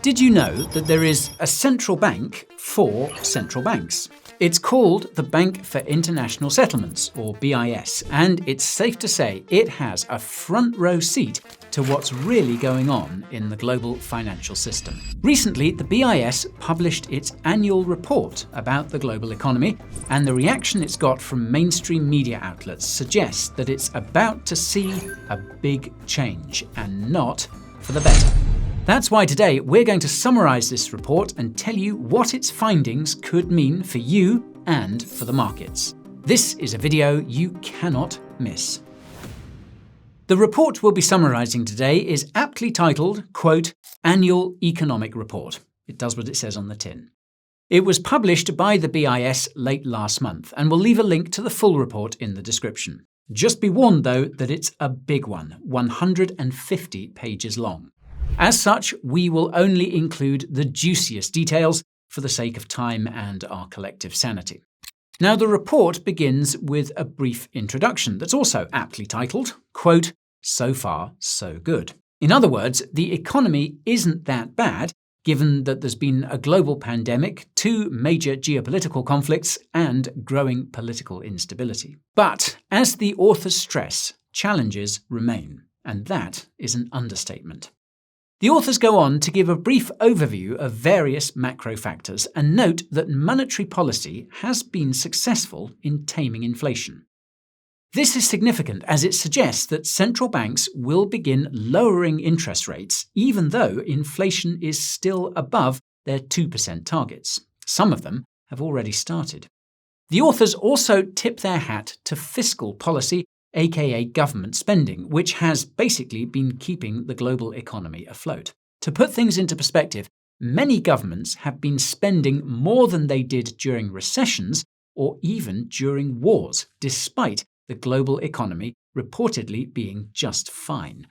Did you know that there is a central bank for central banks? It's called the Bank for International Settlements, or BIS, and it's safe to say it has a front row seat to what's really going on in the global financial system. Recently, the BIS published its annual report about the global economy, and the reaction it's got from mainstream media outlets suggests that it's about to see a big change, and not for the better. That's why today we're going to summarise this report and tell you what its findings could mean for you and for the markets. This is a video you cannot miss. The report we'll be summarising today is aptly titled, quote, Annual Economic Report. It does what it says on the tin. It was published by the BIS late last month, and we'll leave a link to the full report in the description. Just be warned, though, that it's a big one, 150 pages long. As such, we will only include the juiciest details for the sake of time and our collective sanity. Now, the report begins with a brief introduction that's also aptly titled, quote, So far, so good. In other words, the economy isn't that bad, given that there's been a global pandemic, 2 major geopolitical conflicts, and growing political instability. But, as the authors stress, challenges remain, and that is an understatement. The authors go on to give a brief overview of various macro factors and note that monetary policy has been successful in taming inflation. This is significant as it suggests that central banks will begin lowering interest rates even though inflation is still above their 2% targets. Some of them have already started. The authors also tip their hat to fiscal policy, aka government spending, which has basically been keeping the global economy afloat. To put things into perspective, many governments have been spending more than they did during recessions or even during wars, despite the global economy reportedly being just fine.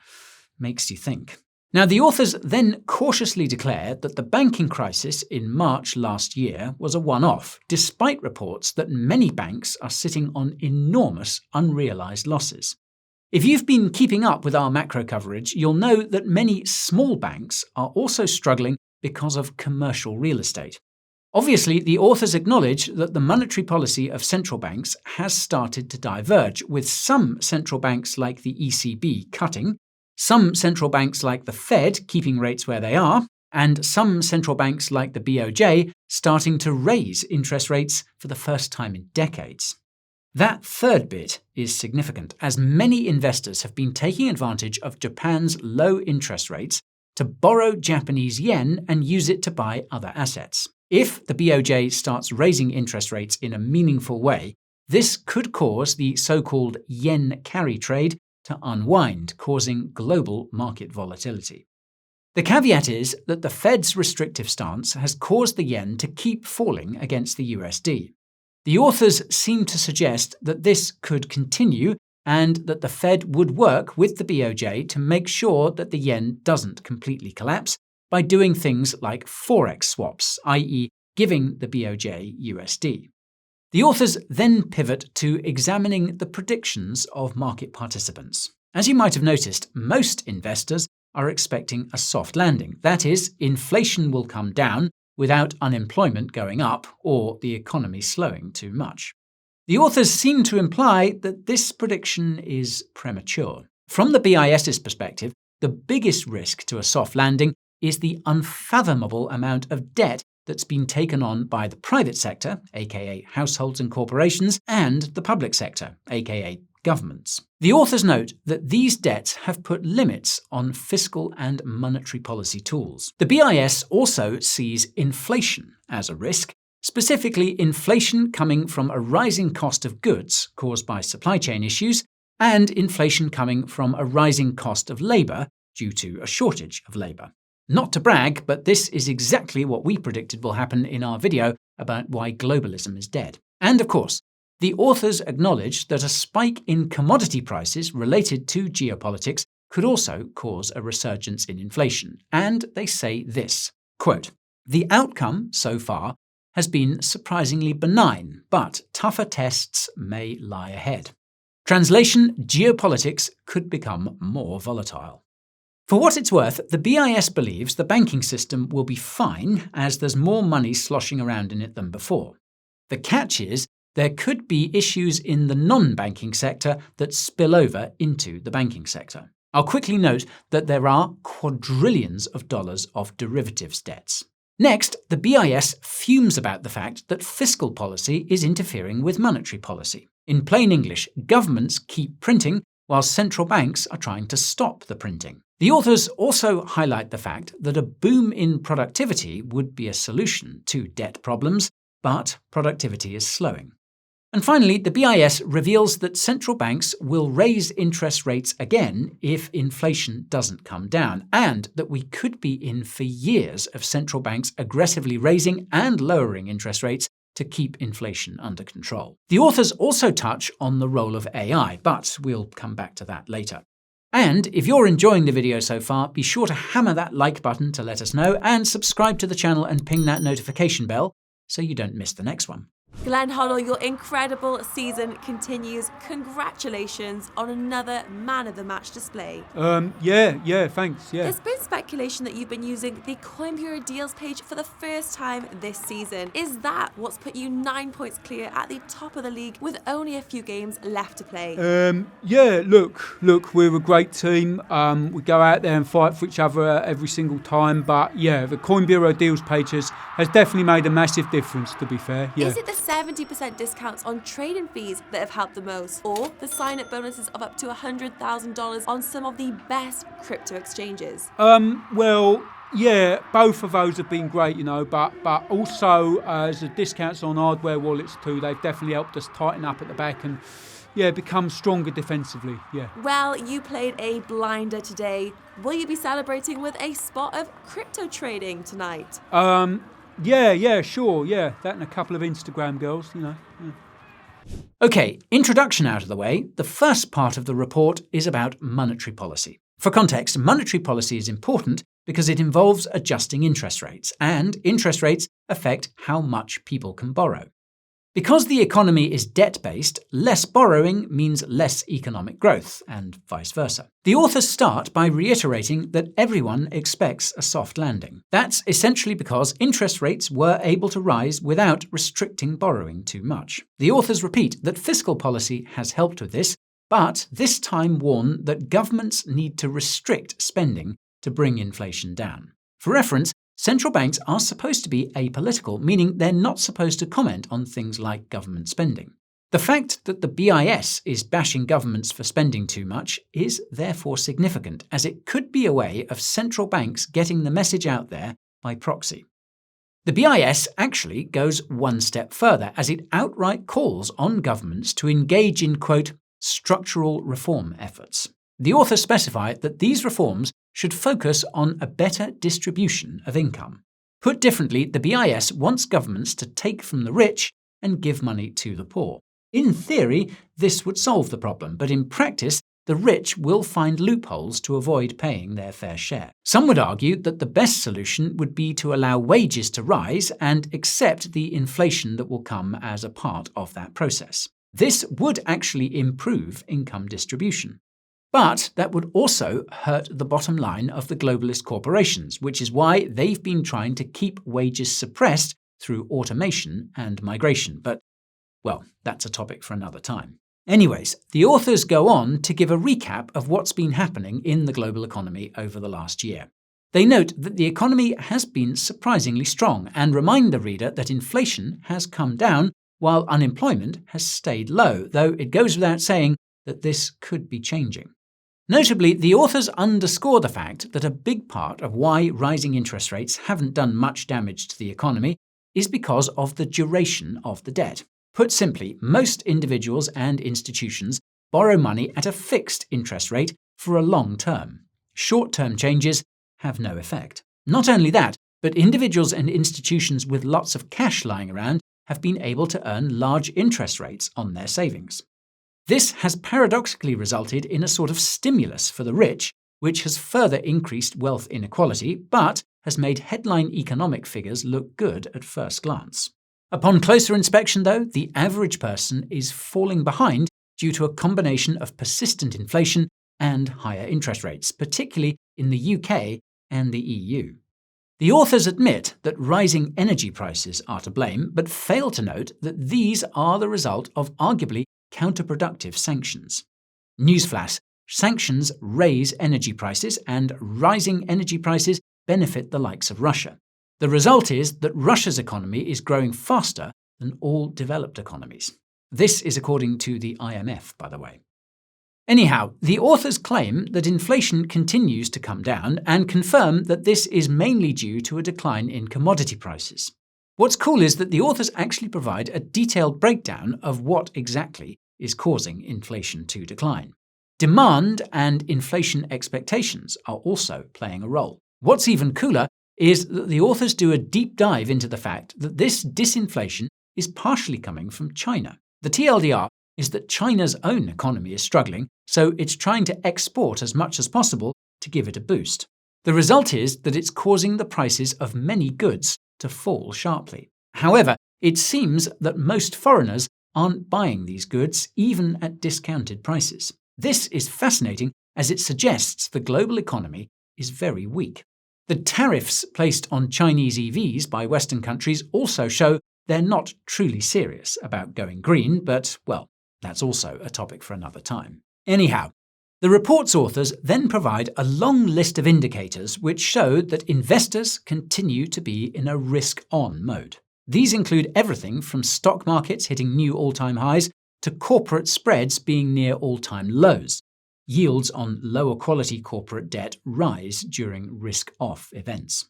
Makes you think. Now, the authors then cautiously declare that the banking crisis in March last year was a one-off, despite reports that many banks are sitting on enormous unrealised losses. If you've been keeping up with our macro coverage, you'll know that many small banks are also struggling because of commercial real estate. Obviously, the authors acknowledge that the monetary policy of central banks has started to diverge, with some central banks like the ECB cutting, some central banks like the Fed keeping rates where they are, and some central banks like the BOJ starting to raise interest rates for the first time in decades. That third bit is significant, as many investors have been taking advantage of Japan's low interest rates to borrow Japanese yen and use it to buy other assets. If the BOJ starts raising interest rates in a meaningful way, this could cause the so-called yen carry trade to unwind, causing global market volatility. The caveat is that the Fed's restrictive stance has caused the yen to keep falling against the USD. The authors seem to suggest that this could continue and that the Fed would work with the BOJ to make sure that the yen doesn't completely collapse by doing things like forex swaps, i.e. giving the BOJ USD. The authors then pivot to examining the predictions of market participants. As you might have noticed, most investors are expecting a soft landing. That is, inflation will come down without unemployment going up or the economy slowing too much. The authors seem to imply that this prediction is premature. From the BIS's perspective, the biggest risk to a soft landing is the unfathomable amount of debt that's been taken on by the private sector, aka households and corporations, and the public sector, aka governments. The authors note that these debts have put limits on fiscal and monetary policy tools. The BIS also sees inflation as a risk, specifically inflation coming from a rising cost of goods caused by supply chain issues, and inflation coming from a rising cost of labour due to a shortage of labour. Not to brag, but this is exactly what we predicted will happen in our video about why globalism is dead. And of course, the authors acknowledge that a spike in commodity prices related to geopolitics could also cause a resurgence in inflation. And they say this, quote, The outcome, so far, has been surprisingly benign, but tougher tests may lie ahead. Translation: geopolitics could become more volatile. For what it's worth, the BIS believes the banking system will be fine as there's more money sloshing around in it than before. The catch is there could be issues in the non-banking sector that spill over into the banking sector. I'll quickly note that there are quadrillions of dollars of derivatives debts. Next, the BIS fumes about the fact that fiscal policy is interfering with monetary policy. In plain English, governments keep printing while central banks are trying to stop the printing. The authors also highlight the fact that a boom in productivity would be a solution to debt problems, but productivity is slowing. And finally, the BIS reveals that central banks will raise interest rates again if inflation doesn't come down, and that we could be in for years of central banks aggressively raising and lowering interest rates to keep inflation under control. The authors also touch on the role of AI, but we'll come back to that later. And if you're enjoying the video so far, be sure to hammer that like button to let us know, and subscribe to the channel and ping that notification bell so you don't miss the next one. Glenn Hoddle, your incredible season continues. Congratulations on another man of the match display. Yeah, thanks, yeah. There's been speculation that you've been using the Coin Bureau deals page for the first time this season. Is that what's put you 9 points clear at the top of the league with only a few games left to play? Yeah, look, we're a great team. We go out there and fight for each other every single time, but yeah, the Coin Bureau deals page has definitely made a massive difference, to be fair. Yeah. Is it the 70% discounts on trading fees that have helped the most, or the sign-up bonuses of up to $100,000 on some of the best crypto exchanges? Well, yeah, both of those have been great, but also as the discounts on hardware wallets too, they've definitely helped us tighten up at the back and become stronger defensively, yeah. Well, you played a blinder today. Will you be celebrating with a spot of crypto trading tonight? Yeah, sure, yeah. That and a couple of Instagram girls, Yeah. Okay, introduction out of the way, the first part of the report is about monetary policy. For context, monetary policy is important because it involves adjusting interest rates, and interest rates affect how much people can borrow. Because the economy is debt-based, less borrowing means less economic growth, and vice versa. The authors start by reiterating that everyone expects a soft landing. That's essentially because interest rates were able to rise without restricting borrowing too much. The authors repeat that fiscal policy has helped with this, but this time warn that governments need to restrict spending to bring inflation down. For reference, central banks are supposed to be apolitical, meaning they're not supposed to comment on things like government spending. The fact that the BIS is bashing governments for spending too much is therefore significant, as it could be a way of central banks getting the message out there by proxy. The BIS actually goes one step further, as it outright calls on governments to engage in, quote, structural reform efforts. The authors specify that these reforms should focus on a better distribution of income. Put differently, the BIS wants governments to take from the rich and give money to the poor. In theory, this would solve the problem, but in practice, the rich will find loopholes to avoid paying their fair share. Some would argue that the best solution would be to allow wages to rise and accept the inflation that will come as a part of that process. This would actually improve income distribution. But that would also hurt the bottom line of the globalist corporations, which is why they've been trying to keep wages suppressed through automation and migration. But, well, that's a topic for another time. Anyways, the authors go on to give a recap of what's been happening in the global economy over the last year. They note that the economy has been surprisingly strong and remind the reader that inflation has come down while unemployment has stayed low, though it goes without saying that this could be changing. Notably, the authors underscore the fact that a big part of why rising interest rates haven't done much damage to the economy is because of the duration of the debt. Put simply, most individuals and institutions borrow money at a fixed interest rate for a long term. Short-term changes have no effect. Not only that, but individuals and institutions with lots of cash lying around have been able to earn large interest rates on their savings. This has paradoxically resulted in a sort of stimulus for the rich, which has further increased wealth inequality, but has made headline economic figures look good at first glance. Upon closer inspection, though, the average person is falling behind due to a combination of persistent inflation and higher interest rates, particularly in the UK and the EU. The authors admit that rising energy prices are to blame, but fail to note that these are the result of arguably counterproductive sanctions. Newsflash: sanctions raise energy prices, and rising energy prices benefit the likes of Russia. The result is that Russia's economy is growing faster than all developed economies. This is according to the IMF, by the way. Anyhow, the authors claim that inflation continues to come down and confirm that this is mainly due to a decline in commodity prices. What's cool is that the authors actually provide a detailed breakdown of what exactly is causing inflation to decline. Demand and inflation expectations are also playing a role. What's even cooler is that the authors do a deep dive into the fact that this disinflation is partially coming from China. The TLDR is that China's own economy is struggling, so it's trying to export as much as possible to give it a boost. The result is that it's causing the prices of many goods to fall sharply. However, it seems that most foreigners aren't buying these goods, even at discounted prices. This is fascinating, as it suggests the global economy is very weak. The tariffs placed on Chinese EVs by Western countries also show they're not truly serious about going green, but, well, that's also a topic for another time. Anyhow, the report's authors then provide a long list of indicators which show that investors continue to be in a risk-on mode. These include everything from stock markets hitting new all-time highs to corporate spreads being near all-time lows. Yields on lower-quality corporate debt rise during risk-off events.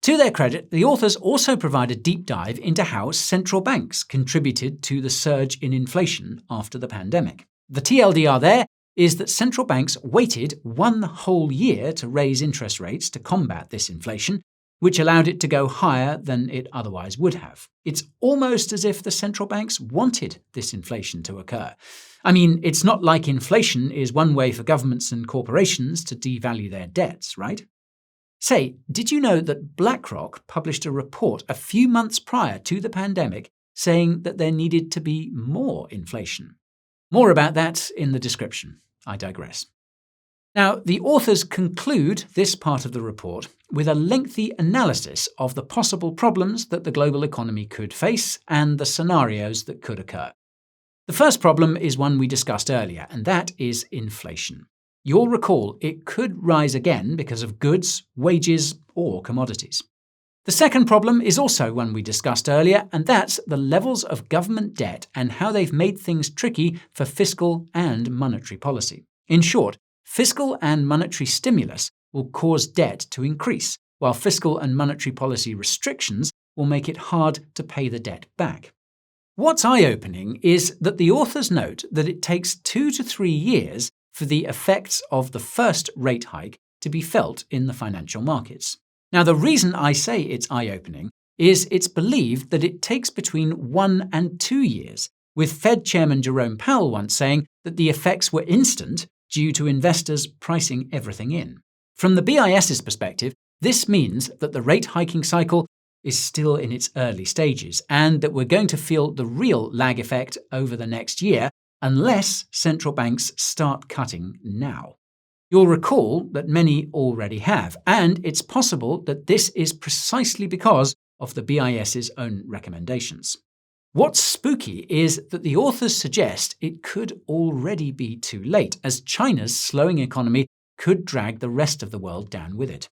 To their credit, the authors also provide a deep dive into how central banks contributed to the surge in inflation after the pandemic. The TLDR there is that central banks waited one whole year to raise interest rates to combat this inflation, which allowed it to go higher than it otherwise would have. It's almost as if the central banks wanted this inflation to occur. I mean, it's not like inflation is one way for governments and corporations to devalue their debts, right? Say, did you know that BlackRock published a report a few months prior to the pandemic saying that there needed to be more inflation? More about that in the description. I digress. Now, the authors conclude this part of the report with a lengthy analysis of the possible problems that the global economy could face and the scenarios that could occur. The first problem is one we discussed earlier, and that is inflation. You'll recall it could rise again because of goods, wages, or commodities. The second problem is also one we discussed earlier, and that's the levels of government debt and how they've made things tricky for fiscal and monetary policy. In short, fiscal and monetary stimulus will cause debt to increase, while fiscal and monetary policy restrictions will make it hard to pay the debt back. What's eye-opening is that the authors note that it takes 2 to 3 years for the effects of the first rate hike to be felt in the financial markets. Now, the reason I say it's eye-opening is it's believed that it takes between 1 and 2 years, with Fed Chairman Jerome Powell once saying that the effects were instant due to investors pricing everything in. From the BIS's perspective, this means that the rate hiking cycle is still in its early stages and that we're going to feel the real lag effect over the next year unless central banks start cutting now. You'll recall that many already have, and it's possible that this is precisely because of the BIS's own recommendations. What's spooky is that the authors suggest it could already be too late, as China's slowing economy could drag the rest of the world down with it.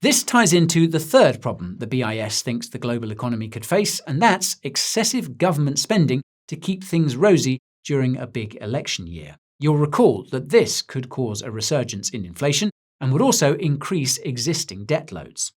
This ties into the third problem the BIS thinks the global economy could face, and that's excessive government spending to keep things rosy during a big election year. You'll recall that this could cause a resurgence in inflation and would also increase existing debt loads.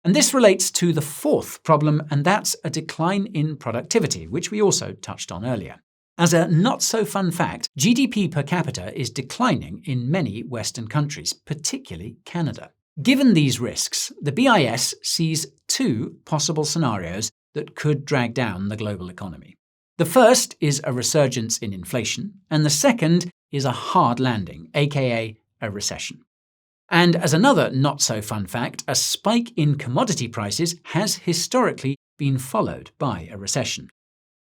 And this relates to the fourth problem, and that's a decline in productivity, which we also touched on earlier. As a not-so-fun fact, GDP per capita is declining in many Western countries, particularly Canada. Given these risks, the BIS sees 2 possible scenarios that could drag down the global economy. The first is a resurgence in inflation, and the second is a hard landing, aka a recession. And as another not-so-fun fact, a spike in commodity prices has historically been followed by a recession.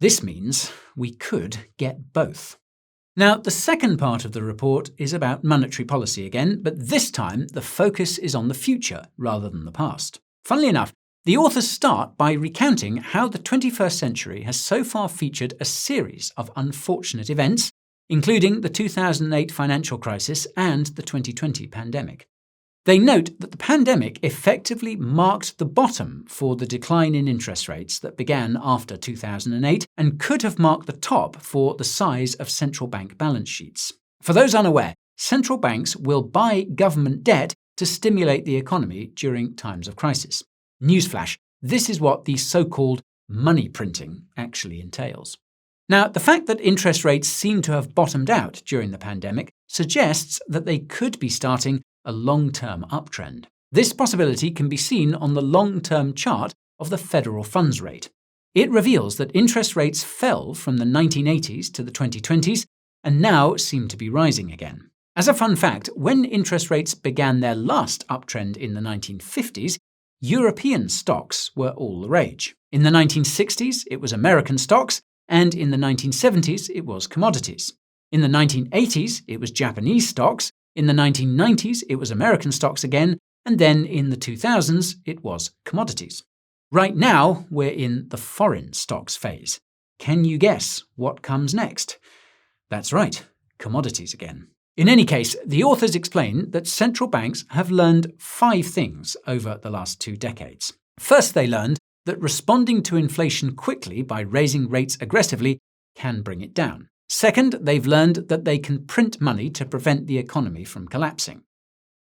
This means we could get both. Now, the second part of the report is about monetary policy again, but this time the focus is on the future rather than the past. Funnily enough, the authors start by recounting how the 21st century has so far featured a series of unfortunate events, including the 2008 financial crisis and the 2020 pandemic. They note that the pandemic effectively marked the bottom for the decline in interest rates that began after 2008 and could have marked the top for the size of central bank balance sheets. For those unaware, central banks will buy government debt to stimulate the economy during times of crisis. Newsflash, this is what the so-called money printing actually entails. Now, the fact that interest rates seem to have bottomed out during the pandemic suggests that they could be starting a long-term uptrend. This possibility can be seen on the long-term chart of the federal funds rate. It reveals that interest rates fell from the 1980s to the 2020s and now seem to be rising again. As a fun fact, when interest rates began their last uptrend in the 1950s, European stocks were all the rage. In the 1960s, it was American stocks, and in the 1970s, it was commodities. In the 1980s, it was Japanese stocks. In the 1990s, it was American stocks again, and then in the 2000s, it was commodities. Right now, we're in the foreign stocks phase. Can you guess what comes next? That's right, commodities again. In any case, the authors explain that central banks have learned 5 things over the last 2 decades. First, they learned that responding to inflation quickly by raising rates aggressively can bring it down. Second, they've learned that they can print money to prevent the economy from collapsing.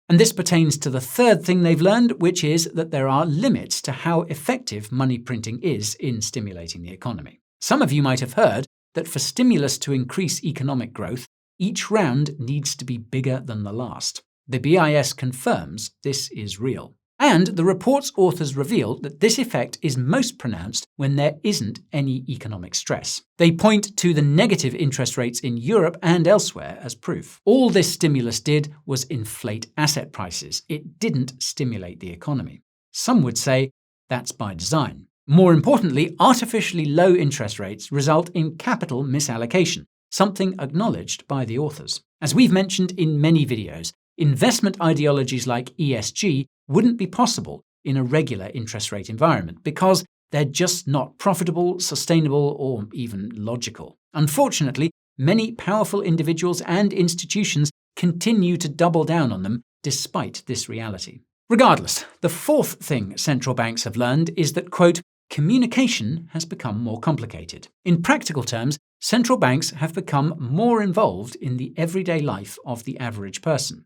And this pertains to the third thing they've learned, which is that there are limits to how effective money printing is in stimulating the economy. Some of you might have heard that for stimulus to increase economic growth, each round needs to be bigger than the last. The BIS confirms this is real. And the report's authors reveal that this effect is most pronounced when there isn't any economic stress. They point to the negative interest rates in Europe and elsewhere as proof. All this stimulus did was inflate asset prices. It didn't stimulate the economy. Some would say that's by design. More importantly, artificially low interest rates result in capital misallocation, something acknowledged by the authors. As we've mentioned in many videos, investment ideologies like ESG wouldn't be possible in a regular interest rate environment because they're just not profitable, sustainable, or even logical. Unfortunately, many powerful individuals and institutions continue to double down on them despite this reality. Regardless, the fourth thing central banks have learned is that, quote, communication has become more complicated. In practical terms, central banks have become more involved in the everyday life of the average person.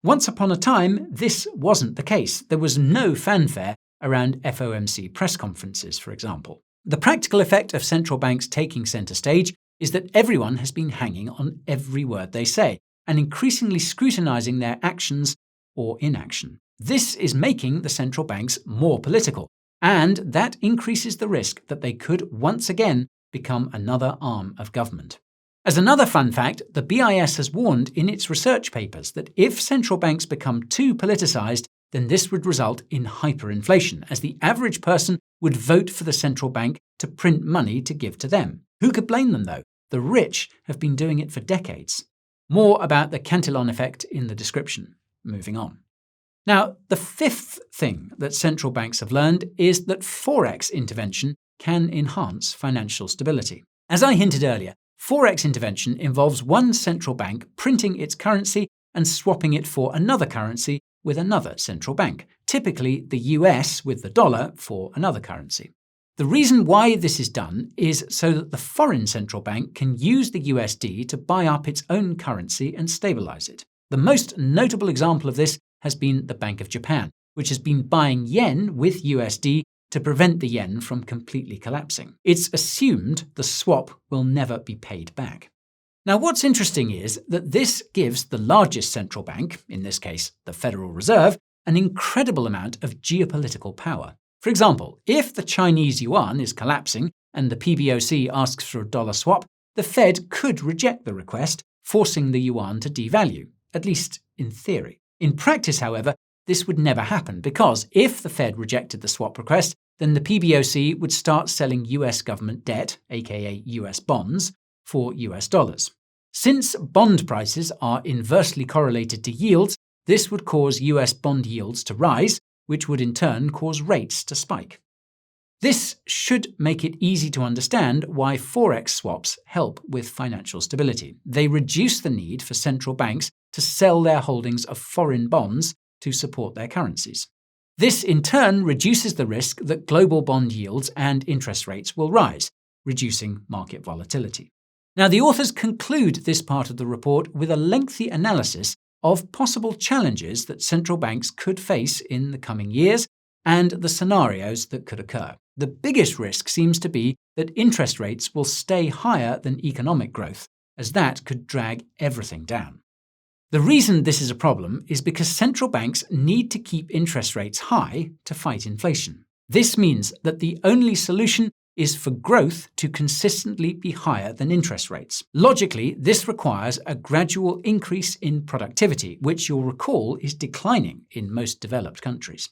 Once upon a time, this wasn't the case. There was no fanfare around FOMC press conferences, for example. The practical effect of central banks taking centre stage is that everyone has been hanging on every word they say and increasingly scrutinising their actions or inaction. This is making the central banks more political, and that increases the risk that they could once again become another arm of government. As another fun fact, the BIS has warned in its research papers that if central banks become too politicised, then this would result in hyperinflation, as the average person would vote for the central bank to print money to give to them. Who could blame them, though? The rich have been doing it for decades. More about the Cantillon effect in the description. Moving on. Now, the fifth thing that central banks have learned is that Forex intervention can enhance financial stability. As I hinted earlier, Forex intervention involves one central bank printing its currency and swapping it for another currency with another central bank, typically the US with the dollar for another currency. The reason why this is done is so that the foreign central bank can use the USD to buy up its own currency and stabilize it. The most notable example of this has been the Bank of Japan, which has been buying yen with USD to prevent the yen from completely collapsing. It's assumed the swap will never be paid back. Now, what's interesting is that this gives the largest central bank, in this case the Federal Reserve, an incredible amount of geopolitical power. For example, if the Chinese yuan is collapsing and the PBOC asks for a dollar swap, the Fed could reject the request, forcing the yuan to devalue, at least in theory. In practice, however, this would never happen because if the Fed rejected the swap request, then the PBOC would start selling US government debt, aka US bonds, for US dollars. Since bond prices are inversely correlated to yields, this would cause US bond yields to rise, which would in turn cause rates to spike. This should make it easy to understand why forex swaps help with financial stability. They reduce the need for central banks to sell their holdings of foreign bonds to support their currencies. This in turn reduces the risk that global bond yields and interest rates will rise, reducing market volatility. Now, the authors conclude this part of the report with a lengthy analysis of possible challenges that central banks could face in the coming years and the scenarios that could occur. The biggest risk seems to be that interest rates will stay higher than economic growth, as that could drag everything down. The reason this is a problem is because central banks need to keep interest rates high to fight inflation. This means that the only solution is for growth to consistently be higher than interest rates. Logically, this requires a gradual increase in productivity, which you'll recall is declining in most developed countries.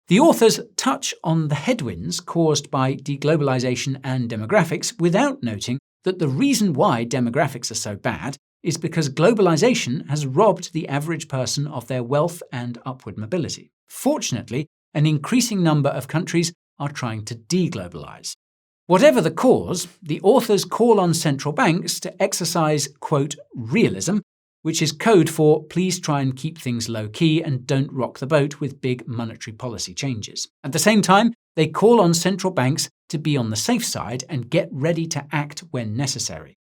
The authors touch on the headwinds caused by deglobalization and demographics without noting that the reason why demographics are so bad is because globalization has robbed the average person of their wealth and upward mobility. Fortunately, an increasing number of countries are trying to deglobalize. Whatever the cause, the authors call on central banks to exercise, quote, realism, which is code for please try and keep things low-key and don't rock the boat with big monetary policy changes. At the same time, they call on central banks to be on the safe side and get ready to act when necessary.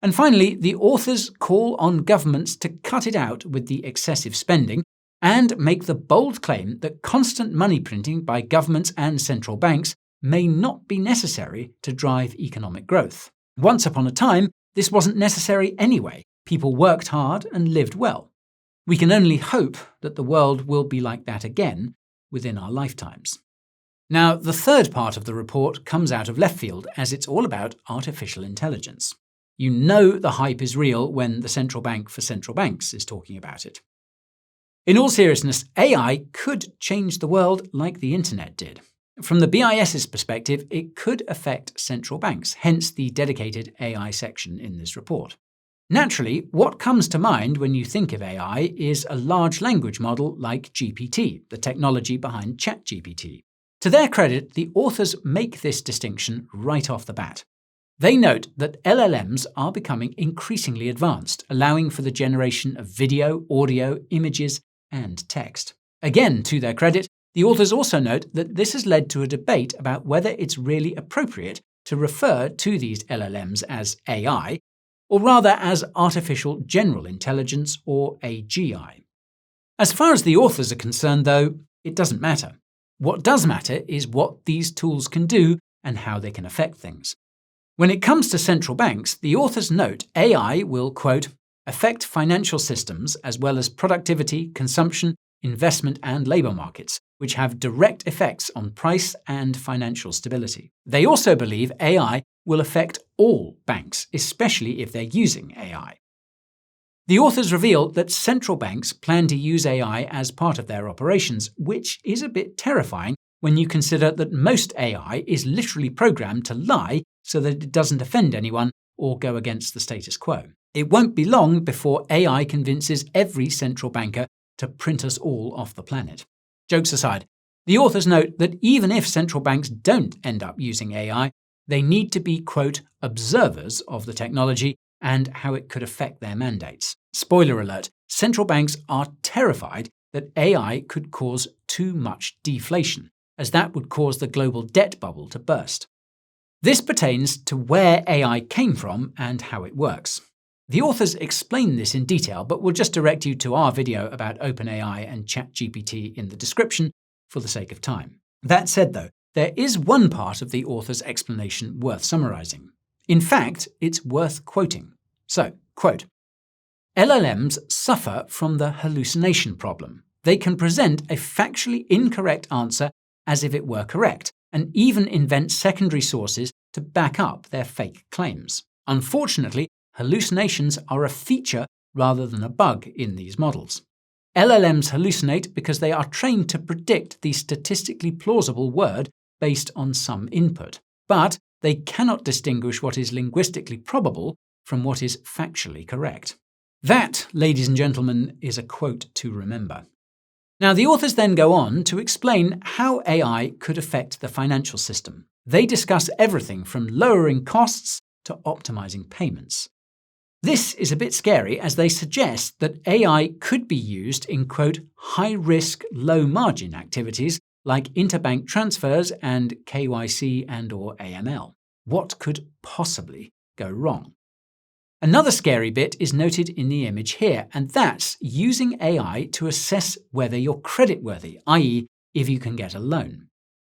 And finally, the authors call on governments to cut it out with the excessive spending and make the bold claim that constant money printing by governments and central banks may not be necessary to drive economic growth. Once upon a time, this wasn't necessary anyway. People worked hard and lived well. We can only hope that the world will be like that again within our lifetimes. Now, the third part of the report comes out of left field as it's all about artificial intelligence. You know the hype is real when the central bank for central banks is talking about it. In all seriousness, AI could change the world like the internet did. From the BIS's perspective, it could affect central banks, hence the dedicated AI section in this report. Naturally, what comes to mind when you think of AI is a large language model like GPT, the technology behind ChatGPT. To their credit, the authors make this distinction right off the bat. They note that LLMs are becoming increasingly advanced, allowing for the generation of video, audio, images, and text. Again, to their credit, the authors also note that this has led to a debate about whether it's really appropriate to refer to these LLMs as AI, or rather as Artificial General Intelligence, or AGI. As far as the authors are concerned, though, it doesn't matter. What does matter is what these tools can do and how they can affect things. When it comes to central banks, the authors note AI will, quote, affect financial systems as well as productivity, consumption, investment and labour markets, which have direct effects on price and financial stability. They also believe AI will affect all banks, especially if they're using AI. The authors reveal that central banks plan to use AI as part of their operations, which is a bit terrifying when you consider that most AI is literally programmed to lie so that it doesn't offend anyone or go against the status quo. It won't be long before AI convinces every central banker to print us all off the planet. Jokes aside, the authors note that even if central banks don't end up using AI, they need to be, quote, observers of the technology and how it could affect their mandates. Spoiler alert, central banks are terrified that AI could cause too much deflation, as that would cause the global debt bubble to burst. This pertains to where AI came from and how it works. The authors explain this in detail, but we'll just direct you to our video about OpenAI and ChatGPT in the description for the sake of time. That said, though, there is one part of the author's explanation worth summarizing. In fact, it's worth quoting. So, quote, LLMs suffer from the hallucination problem. They can present a factually incorrect answer as if it were correct, and even invent secondary sources to back up their fake claims. Unfortunately, hallucinations are a feature rather than a bug in these models. LLMs hallucinate because they are trained to predict the statistically plausible word based on some input, but they cannot distinguish what is linguistically probable from what is factually correct. That, ladies and gentlemen, is a quote to remember. Now, the authors then go on to explain how AI could affect the financial system. They discuss everything from lowering costs to optimizing payments. This is a bit scary, as they suggest that AI could be used in, quote, high-risk, low-margin activities like interbank transfers and KYC and/or AML. What could possibly go wrong? Another scary bit is noted in the image here, and that's using AI to assess whether you're creditworthy, i.e., if you can get a loan.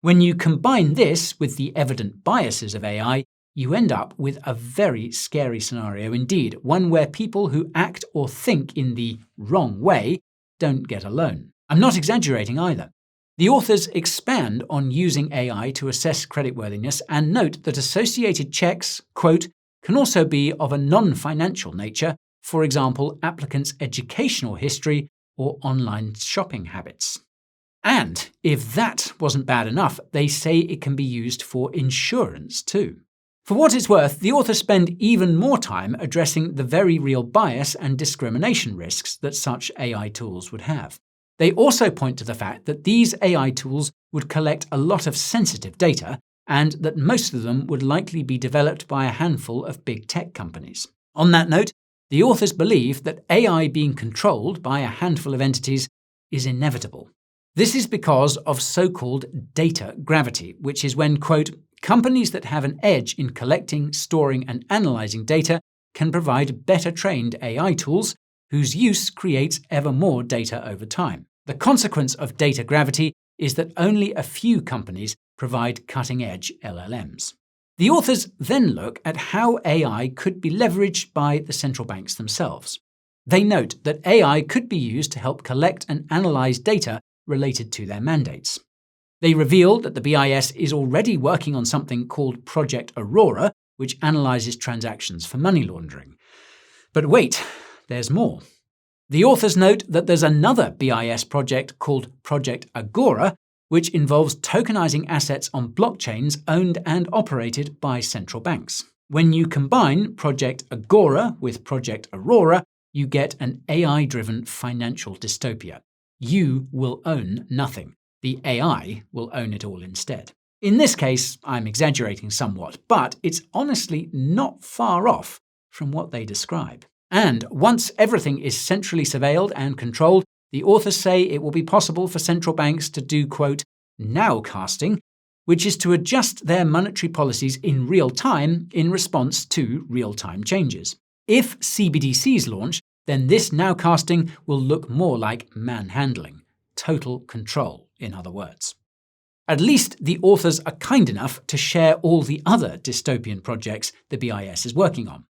When you combine this with the evident biases of AI, you end up with a very scary scenario indeed, one where people who act or think in the wrong way don't get a loan. I'm not exaggerating either. The authors expand on using AI to assess creditworthiness and note that associated checks, quote, can also be of a non-financial nature, for example, applicants' educational history or online shopping habits. And if that wasn't bad enough, they say it can be used for insurance too. For what it's worth, the authors spend even more time addressing the very real bias and discrimination risks that such AI tools would have. They also point to the fact that these AI tools would collect a lot of sensitive data and that most of them would likely be developed by a handful of big tech companies. On that note, the authors believe that AI being controlled by a handful of entities is inevitable. This is because of so-called data gravity, which is when, quote, companies that have an edge in collecting, storing, and analyzing data can provide better trained AI tools whose use creates ever more data over time. The consequence of data gravity is that only a few companies provide cutting-edge LLMs. The authors then look at how AI could be leveraged by the central banks themselves. They note that AI could be used to help collect and analyze data related to their mandates. They reveal that the BIS is already working on something called Project Aurora, which analyzes transactions for money laundering. But wait, there's more. The authors note that there's another BIS project called Project Agora, which involves tokenizing assets on blockchains owned and operated by central banks. When you combine Project Agora with Project Aurora, you get an AI-driven financial dystopia. You will own nothing. The AI will own it all instead. In this case, I'm exaggerating somewhat, but it's honestly not far off from what they describe. And once everything is centrally surveilled and controlled, the authors say it will be possible for central banks to do, quote, nowcasting, which is to adjust their monetary policies in real time in response to real-time changes. If CBDCs launch, then this nowcasting will look more like manhandling. Total control, in other words. At least the authors are kind enough to share all the other dystopian projects the BIS is working on.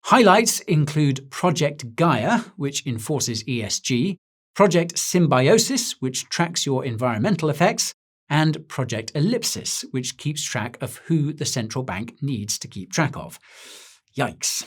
Highlights include Project Gaia, which enforces ESG, Project Symbiosis, which tracks your environmental effects, and Project Ellipsis, which keeps track of who the central bank needs to keep track of. Yikes.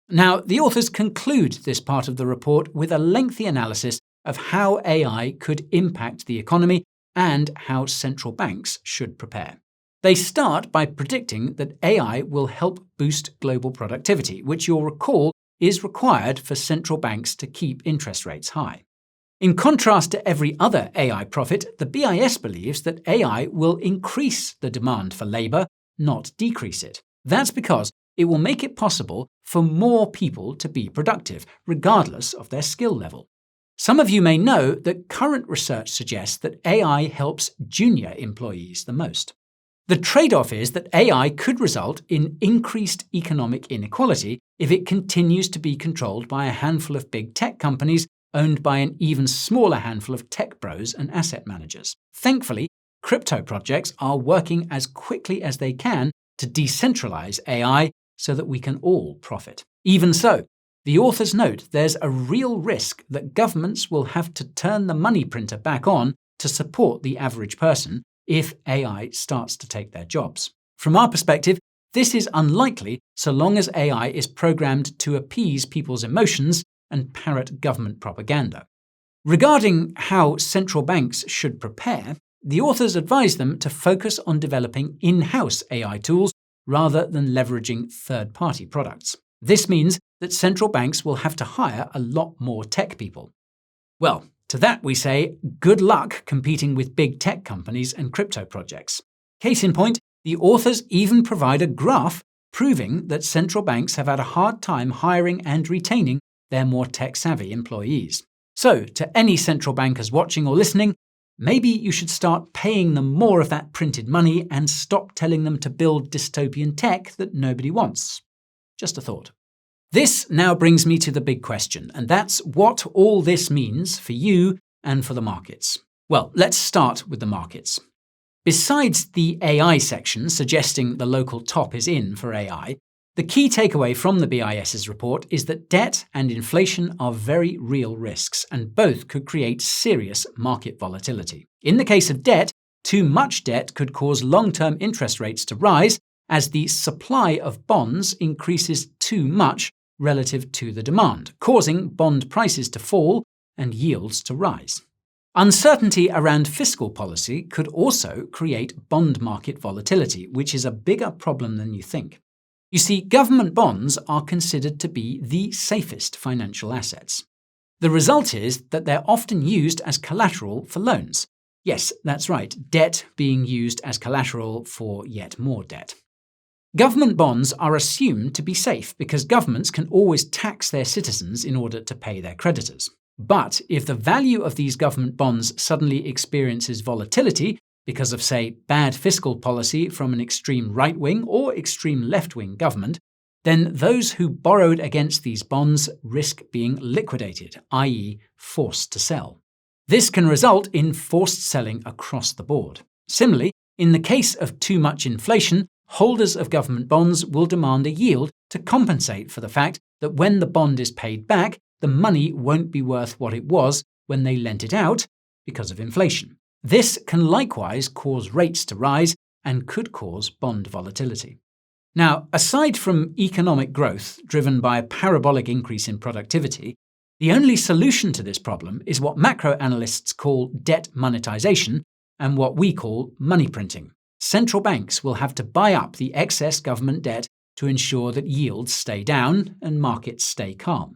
Now, the authors conclude this part of the report with a lengthy analysis of how AI could impact the economy and how central banks should prepare. They start by predicting that AI will help boost global productivity, which you'll recall is required for central banks to keep interest rates high. In contrast to every other AI profit, the BIS believes that AI will increase the demand for labour, not decrease it. That's because it will make it possible for more people to be productive, regardless of their skill level. Some of you may know that current research suggests that AI helps junior employees the most. The trade-off is that AI could result in increased economic inequality if it continues to be controlled by a handful of big tech companies owned by an even smaller handful of tech bros and asset managers. Thankfully, crypto projects are working as quickly as they can to decentralize AI so that we can all profit. Even so, the authors note there's a real risk that governments will have to turn the money printer back on to support the average person if AI starts to take their jobs. From our perspective, this is unlikely so long as AI is programmed to appease people's emotions and parrot government propaganda. Regarding how central banks should prepare, the authors advise them to focus on developing in-house AI tools rather than leveraging third-party products. This means that central banks will have to hire a lot more tech people. Well, to that we say, good luck competing with big tech companies and crypto projects. Case in point, the authors even provide a graph proving that central banks have had a hard time hiring and retaining their more tech-savvy employees. So, to any central bankers watching or listening, maybe you should start paying them more of that printed money and stop telling them to build dystopian tech that nobody wants. Just a thought. This now brings me to the big question, and that's what all this means for you and for the markets. Well, let's start with the markets. Besides the AI section suggesting the local top is in for AI, the key takeaway from the BIS's report is that debt and inflation are very real risks, and both could create serious market volatility. In the case of debt, too much debt could cause long-term interest rates to rise as the supply of bonds increases too much relative to the demand, causing bond prices to fall and yields to rise. Uncertainty around fiscal policy could also create bond market volatility, which is a bigger problem than you think. You see, government bonds are considered to be the safest financial assets. The result is that they're often used as collateral for loans. Yes, that's right, debt being used as collateral for yet more debt. Government bonds are assumed to be safe because governments can always tax their citizens in order to pay their creditors. But if the value of these government bonds suddenly experiences volatility because of, say, bad fiscal policy from an extreme right-wing or extreme left-wing government, then those who borrowed against these bonds risk being liquidated, i.e. forced to sell. This can result in forced selling across the board. Similarly, in the case of too much inflation, holders of government bonds will demand a yield to compensate for the fact that when the bond is paid back, the money won't be worth what it was when they lent it out because of inflation. This can likewise cause rates to rise and could cause bond volatility. Now, aside from economic growth driven by a parabolic increase in productivity, the only solution to this problem is what macro analysts call debt monetization and what we call money printing. Central banks will have to buy up the excess government debt to ensure that yields stay down and markets stay calm.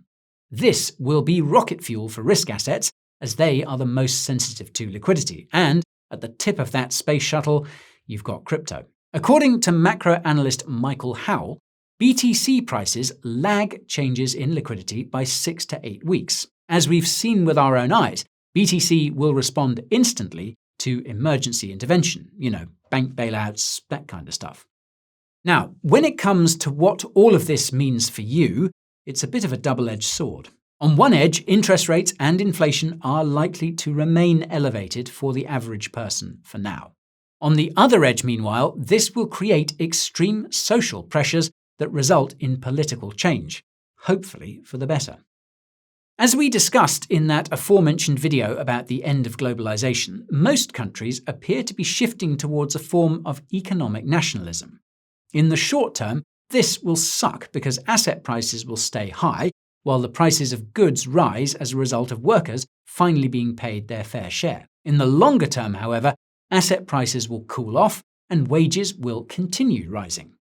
This will be rocket fuel for risk assets, as they are the most sensitive to liquidity. And at the tip of that space shuttle, you've got crypto. According to macro analyst Michael Howell, BTC prices lag changes in liquidity by 6 to 8 weeks. As we've seen with our own eyes, BTC will respond instantly to emergency intervention, bank bailouts, that kind of stuff. Now, when it comes to what all of this means for you, it's a bit of a double-edged sword. On one edge, interest rates and inflation are likely to remain elevated for the average person for now. On the other edge, meanwhile, this will create extreme social pressures that result in political change, hopefully for the better. As we discussed in that aforementioned video about the end of globalization, most countries appear to be shifting towards a form of economic nationalism. In the short term, this will suck because asset prices will stay high, while the prices of goods rise as a result of workers finally being paid their fair share. In the longer term, however, asset prices will cool off and wages will continue rising.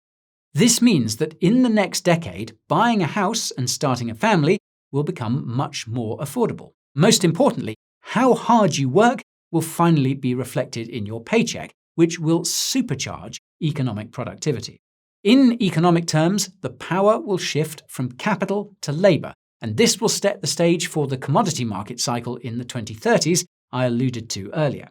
This means that in the next decade, buying a house and starting a family will become much more affordable. Most importantly, how hard you work will finally be reflected in your paycheck, which will supercharge economic productivity. In economic terms, the power will shift from capital to labour, and this will set the stage for the commodity market cycle in the 2030s I alluded to earlier.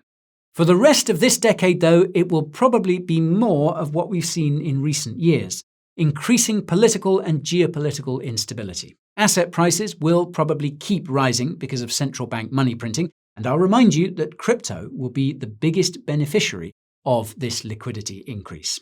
For the rest of this decade, though, it will probably be more of what we've seen in recent years, increasing political and geopolitical instability. Asset prices will probably keep rising because of central bank money printing, and I'll remind you that crypto will be the biggest beneficiary of this liquidity increase.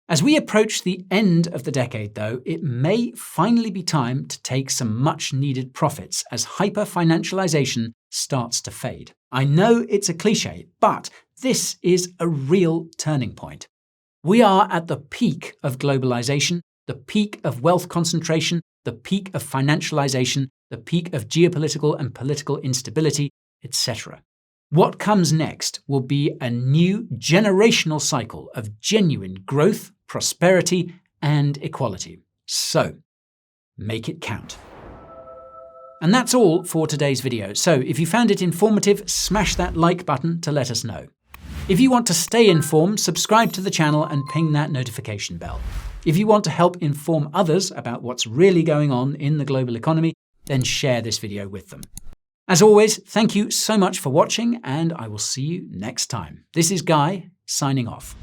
As we approach the end of the decade, though, it may finally be time to take some much-needed profits as hyper-financialization starts to fade. I know it's a cliche, but this is a real turning point. We are at the peak of globalization, the peak of wealth concentration, the peak of financialization, the peak of geopolitical and political instability, etc. What comes next will be a new generational cycle of genuine growth, prosperity, and equality. So, make it count. And that's all for today's video. So if you found it informative, smash that like button to let us know. If you want to stay informed, subscribe to the channel and ping that notification bell. If you want to help inform others about what's really going on in the global economy, then share this video with them. As always, thank you so much for watching, and I will see you next time. This is Guy, signing off.